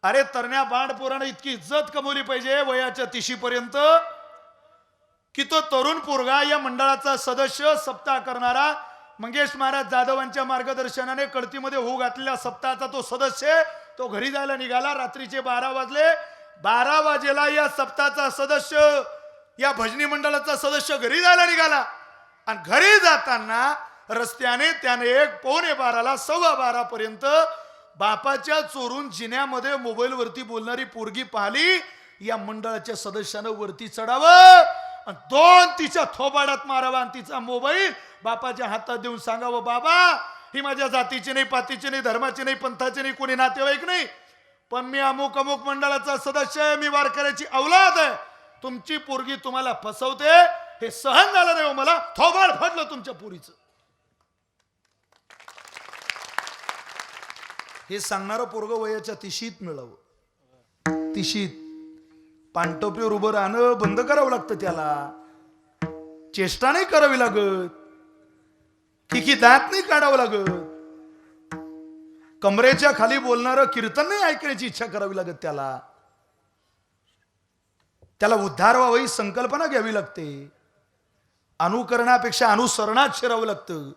अरे तरण्या बांडपोरानं इतकी इज्जत कमवली पाहिजे वयाच्या 30 पर्यंत की तो तरुण पोरगा या मंडळाचा सदस्य, सप्ताह करणारा, मंगेश महाराज जाधवांच्या मार्गदर्शनाने कळतीमध्ये होऊ घातलेल्या सप्ताहाचा तो सदस्य, तो घरी जायला निघाला. रात्रीचे 12 वाजले. 12 वाजेला या सप्ताहाचा सदस्य, या भजनी मंडळाचा सदस्य घरी जायला निघाला. आणि घरी जाताना रस्त्याने त्याने 1:15 12:15 पर्यंत बापाच्या चोरून जिन्यामध्ये मोबाईल वरती बोलणारी पोरगी पाहिली. या मंडळाच्या सदस्यानं वरती चढावं आणि 2 तिच्या थोबाडात मारावा आणि तिचा मोबाईल बापाच्या हातात देऊन सांगावं, बाबा ही माझ्या जातीची नाही, पातीची नाही, धर्माची नाही, पंथाची नाही, कोणी नातेवाईक नाही, पण मी अमुक अमुक मंडळाचा सदस्य आहे, मी वारकऱ्याची औलाद आहे, तुमची पोरगी तुम्हाला फसवते, हे सहन झालं नाही, मला थोबाड फाडलं तुमच्या पोरीचं. हे सांगणारं पोरग वयाच्या 30शीत मिळावं. 30शीत पांटोपीवर उभं राहणं बंद करावं लागतं. त्याला चेष्टा नाही करावी लागत, खिकी दात नाही काढावं लागत, कमरेच्या खाली बोलणारं कीर्तन नाही ऐकण्याची इच्छा करावी लागत. त्याला उद्धार व्हावा ही संकल्पना घ्यावी लागते. अनुकरणापेक्षा अनुसरणात शिरावं लागतं.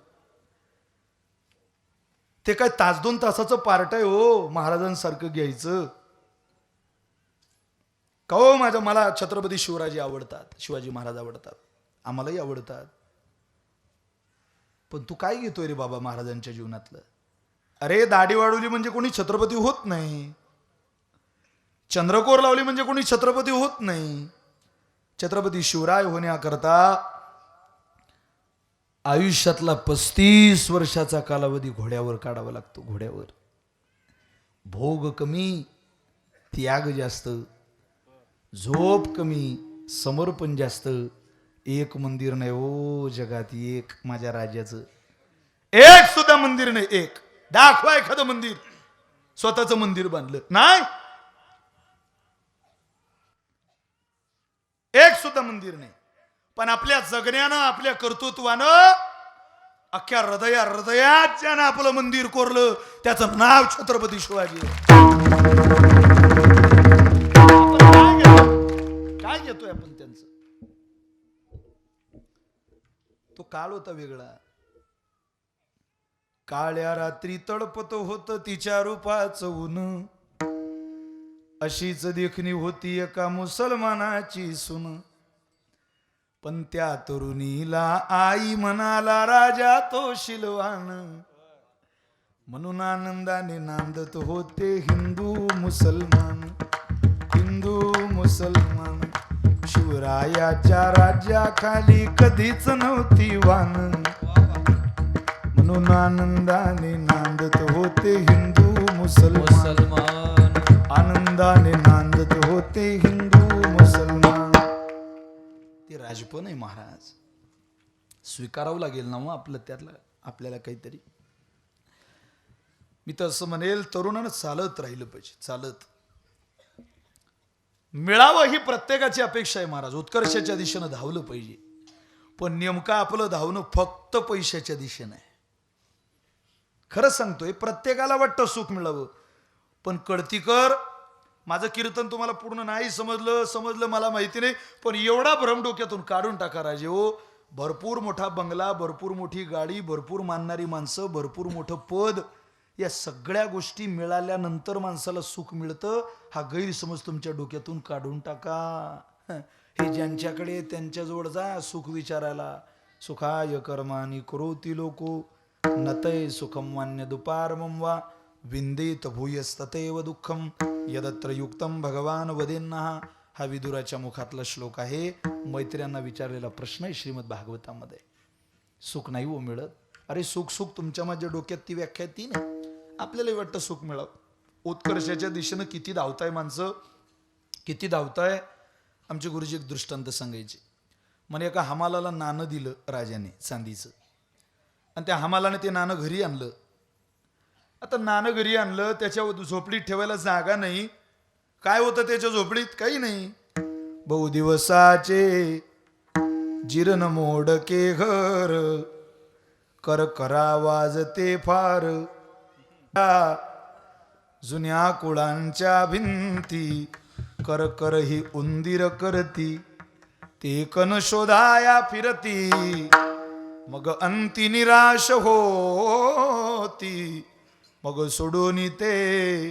ते काय 1-2 तासाचं पार्ट आहे हो महाराजांसारखं घ्यायचं का हो? मला छत्रपती शिवराजी आवडतात, शिवाजी महाराज आवडतात, आम्हालाही आवडतात, पण तू काय घेतोय रे बाबा महाराजांच्या जीवनातलं? अरे दाढी वाढवली म्हणजे कोणी छत्रपती होत नाही, चंद्रकोर लावली म्हणजे कोणी छत्रपती होत नाही. छत्रपती शिवराय होण्याकरता आयुष्यातला 35 वर्षाचा कालावधी घोड्यावर काढावा लागतो. घोड्यावर भोग कमी, त्याग जास्त, झोप कमी, समर्पण जास्त. एक मंदिर नाही ओ जगात, एक माझ्या राज्याचं एक सुद्धा मंदिर नाही. एक दाखवा एखादं मंदिर, स्वतःचं मंदिर बांधलं नाही, एक सुद्धा मंदिर नाही. पण आपल्या जगण्यानं, आपल्या कर्तृत्वानं, अख्ख्या हृदयात ज्यानं आपलं मंदिर कोरलं त्याचं नाव छत्रपती शिवाजी. काय घेतोय आपण त्यांचं? तो काळ होता वेगळा. काळ्या रात्री तडपत होत तिच्या रूपाचं ऊन, अशीच देखणी होती एका मुसलमानाची सून. पण त्या तरुणीला आई म्हणाला राजा तो शिलवान, म्हणून आनंदाने नांदत होते हिंदू मुसलमान. हिंदू मुसलमान शिवरायाच्या राज्याखाली कधीच नव्हती वान, म्हणून आनंदाने नांदत होते हिंदू मुसलमान. आनंदाने नांदत होते हिंदू मुसलमान. ते राजपण आहे महाराज, स्वीकारावं लागेल ना मग आपलं त्यातलं आपल्याला काहीतरी. मी तर असं म्हणेल तरुणानं चालत राहिलं पाहिजे. चालत मिळावं ही प्रत्येकाची अपेक्षा आहे महाराज. उत्कर्षाच्या दिशेनं धावलं पाहिजे, पण नेमकं आपलं धावणं फक्त पैशाच्या दिशेनं आहे. खरं सांगतोय, प्रत्येकाला वाटतं सुख मिळावं, पण कळतीकर माझं कीर्तन तुम्हाला पूर्ण नाही समजलं मला माहिती नाही, पण एवढा भ्रम डोक्यातून काढून टाका राजे हो. भरपूर मोठा बंगला, भरपूर मोठी गाडी, भरपूर मानणारी माणसं, भरपूर मोठं पद, या सगळ्या गोष्टी मिळाल्यानंतर माणसाला सुख मिळतं, हा गैरसमज तुमच्या डोक्यातून काढून टाका. हे ज्यांच्याकडे त्यांच्याजवळ जा सुख विचारायला. सुखाय कर्माणि करोति लोको नतय सुखम वान्य दुपारमं वा विंदेत भूयस्ततैव दुःखम यदत्र युक्तम भगवान वदेन्नः. हा विदुराच्या मुखातला श्लोक आहे. मैत्र्यांना विचारलेला प्रश्न आहे श्रीमद भागवतामध्ये. सुख नाही हो मिळत. अरे सुख तुमच्या माझ्या डोक्यात ती व्याख्या ती नाही. आपल्याला वाटतं सुख मिळावं. उत्कर्षाच्या दिशेनं किती धावताय माणसं, किती धावताय. आमचे गुरुजी एक दृष्टांत सांगायचे. म्हणे एका हमालाला नाणं दिलं राजाने चांदीचं, आणि त्या हमालाने ते नाणं घरी आणलं. आता नाणं घरी आणलं, त्याच्या झोपडीत ठेवायला जागा नाही. काय होतं त्याच्या झोपडीत? काही नाही. बहुदिवसाचे जिरण मोडके घर, कर करा वाजते फार. जुन्या कुळांच्या भिंती कर कर ही उंदीर करती, ते कन शोधाया फिरती, मग अंती निराश होती, मग सोडून ते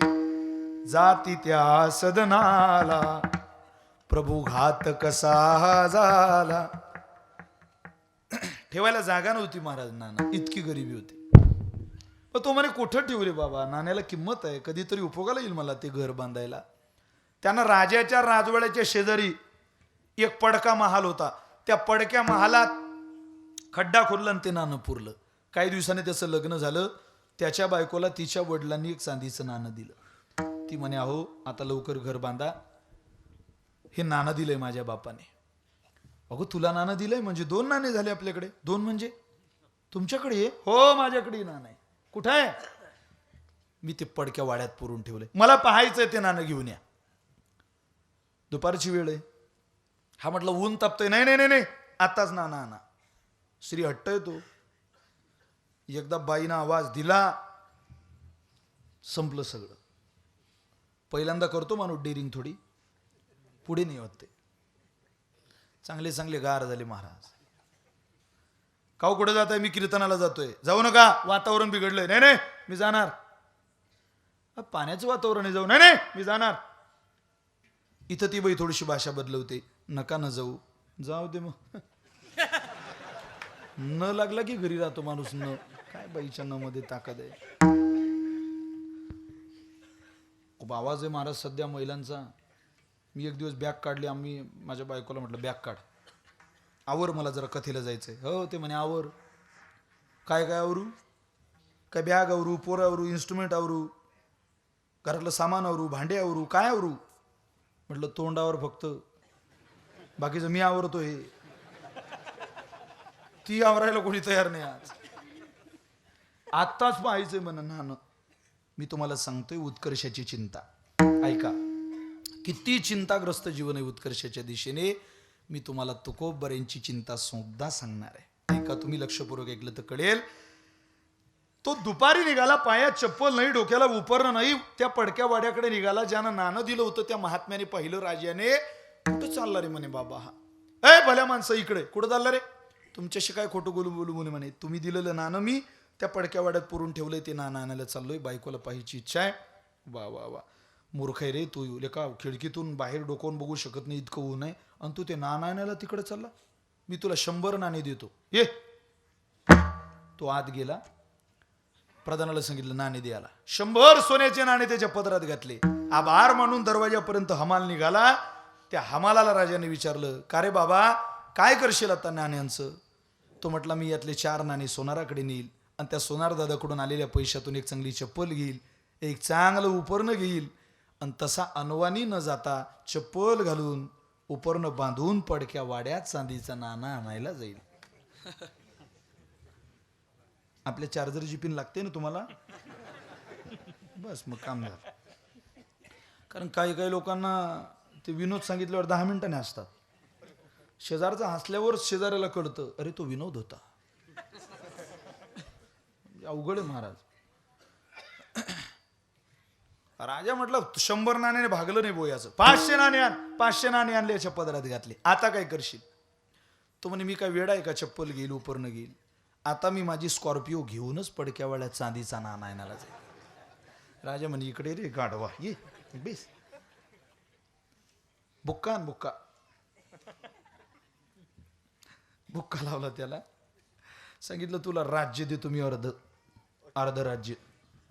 जाती त्या सदनाला, प्रभू घात कसा झाला. ठेवायला जागा नव्हती महाराज नाना, इतकी गरिबी होती. पण तो म्हणे कुठं ठेवले बाबा, नाण्याला किंमत आहे, कधीतरी उपयोगाला येईल मला ते घर बांधायला. त्यांना राजाच्या राजवाड्याच्या शेजारी एक पडका महाल होता. त्या पडक्या महालात खड्डा खोदला आणि ते नाणं पुरलं. काही दिवसांनी त्याचं लग्न झालं. त्याच्या बायकोला तिच्या वडिलांनी एक चांदीचं नाणं दिलं. ती म्हणे अहो आता लवकर घर बांधा, हे नाणं दिलंय माझ्या बापाने. अगो तुला नाणं दिलंय म्हणजे 2 नाणे झाले आपल्याकडे. 2 म्हणजे तुमच्याकडे? हो माझ्याकडे नाणं आहे. कुठं आहे? मी ते पडक्या वाड्यात पुरून ठेवलंय, मला पाहायचंय ते नाणं घेऊन या. दुपारची वेळ आहे. हा म्हटलं ऊन तापतंय. नाही नाही नाही आताच नाणं आणा. श्री हट्ट येतो. एकदा बाईनं आवाज दिला, संपलं सगळं. पहिल्यांदा करतो माणूस डेअरिंग थोडी, पुढे नाही होत ते. चांगले चांगले गार झाले महाराज. काऊ कुठे जात आहे? मी कीर्तनाला जातोय. जाऊ नका, वातावरण बिघडलंय. नाही नाही मी जाणार. पाण्याचं वातावरण आहे, जाऊ. नाही नाही मी जाणार. इथं ती बाई थोडीशी भाषा बदलवते. नका न जाऊ. जाऊ दे मग. न लागला की घरी राहतो माणूस. न काय बाईच्या न मध्ये ताकद आहे. खूप आवाज आहे महाराज सध्या महिलांचा. मी एक दिवस बॅग काढली. आम्ही माझ्या बायकोला म्हटलं बॅग काढ, आवर, मला जरा कथेला जायचंय. हो ते म्हणे आवर. काय काय आवरू? काय बॅग आवरू, पोर आवरू, इन्स्ट्रुमेंट आवरू, घरातलं सामान आवरू, भांडे आवरू, काय आवरू? म्हटलं तोंडावर फक्त, बाकीचं मी आवरतोय. ती आवरायला कोणी तयार नाही आज. आत्ताच पाहायचंय म्हणून नाणं. मी तुम्हाला सांगतोय उत्कर्षाची चिंता. ऐका, किती चिंताग्रस्त जीवन आहे उत्कर्षाच्या दिशेने. मी तुम्हाला तुकोबऱ्यांची चिंता सुद्धा सांगणार आहे. ऐका, तुम्ही लक्षपूर्वक ऐकलं तर कळेल. तो दुपारी निघाला, पायात चप्पल नाही, डोक्याला उपरणं नाही, त्या पडक्या वाड्याकडे निघाला. ज्यानं नाणं दिलं होतं त्या महात्म्याने पाहिलं. राजाने, कुठं चालला रे म्हणे बाबा हा? ए भल्या माणसं इकडे. कुठं चालला रे? तुमच्याशी काय खोटं बोलू बोलू म्हणे. तुम्ही दिलेलं नाणं मी त्या पडक्या वाड्यात पुरून ठेवलंय, ते नाणं आणायला चाललोय. बायकोला पाहायची इच्छा आहे. वा वा वा, मूर्ख आहे रे तू. लेका खिडकीतून बाहेर डोकावून बघू शकत नाही, इतकं ऊन आहे, आणि तू ते नाणं आणायला तिकडे चालला. मी तुला 100 नाणे देतो, ये. तो आत गेला. प्रधानाला सांगितलं नाणे द्यायला. 100 सोन्याचे नाणे त्याच्या पदरात घातले. आभार मानून दरवाजापर्यंत हमाल निघाला. त्या हमालाला राजाने विचारलं, का रे बाबा काय करशील आता नाण्यांचं? तो म्हटला मी यातले 4 नाणे सोनाराकडे नेईल, आणि त्या सोनार दादाकडून आलेल्या पैशातून एक चांगली चप्पल घेईल, एक चांगलं उपरणं घेईल, आणि तसा अनवानी न जाता चप्पल घालून उपरणं बांधून पडक्या वाड्यात चांदीचा नाणं आणायला जाईल. आपल्या चार्जरची पिन लागते ना तुम्हाला? बस मग काम झालं. कारण काही काही लोकांना ते विनोद सांगितल्यावर 10 मिनिटांनी हसतात. शेजारचा हसल्यावर शेजाऱ्याला कळतं अरे तो विनोद होता. अवघड आहे महाराज. राजा म्हटलं 100 नाण्याने भागलं नाही बोयाचं. 500 नाणे आण. 500 नाणे आणले, याच्या पदरात घातले. आता काय करशील? तो म्हणे मी काय वेडा आहे का चप्पल घेईल उपरणं घेईल? आता मी माझी स्कॉर्पिओ घेऊनच पडक्या वाड्यात चांदीचा नाणं आणायला जाईल. राजा म्हणे इकडे रे गाढवा, ये बेस. बुक्का आण बुक्का. बुक्का लावला त्याला. सांगितलं तुला राज्य देतो मी, अर्ध राज्य.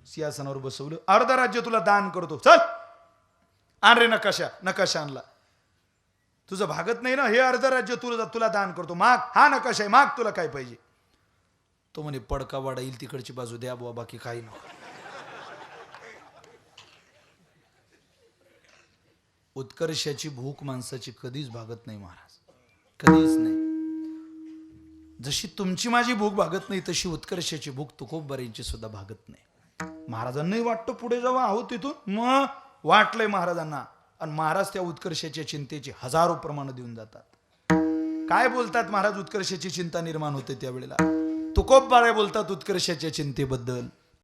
सिंहासनावर बसवलं. अर्ध राज्य तुला दान करतो, चल आण रे नकाशा. नकाशा आणला. तुझं भागत नाही ना, हे अर्ध राज्य तुला दान करतो, माग. हा नकाशा आहे, माग तुला काय पाहिजे. तो म्हणे पडका वाडा येईल तिकडची बाजू द्या बुवा, बाकी काही नको. उत्कर्षाची भूक माणसाची कधीच भागत नाही महाराज, कधीच नाही. जशी तुमची माझी भूक भागत नाही, तशी उत्कर्षाची भूक तुकोबऱ्यांची सुद्धा भागत नाही. महाराजांनाही वाटतं पुढे जावं, आहोत तिथून. मग वाटलंय महाराजांना. आणि महाराज त्या उत्कर्षाच्या चिंतेची हजारो प्रमाण देऊन जातात. काय बोलतात महाराज उत्कर्षाची चिंता निर्माण होते त्यावेळेला? तुकोबराय बोलतात उत्कर्षाच्या चिंतेबद्दल.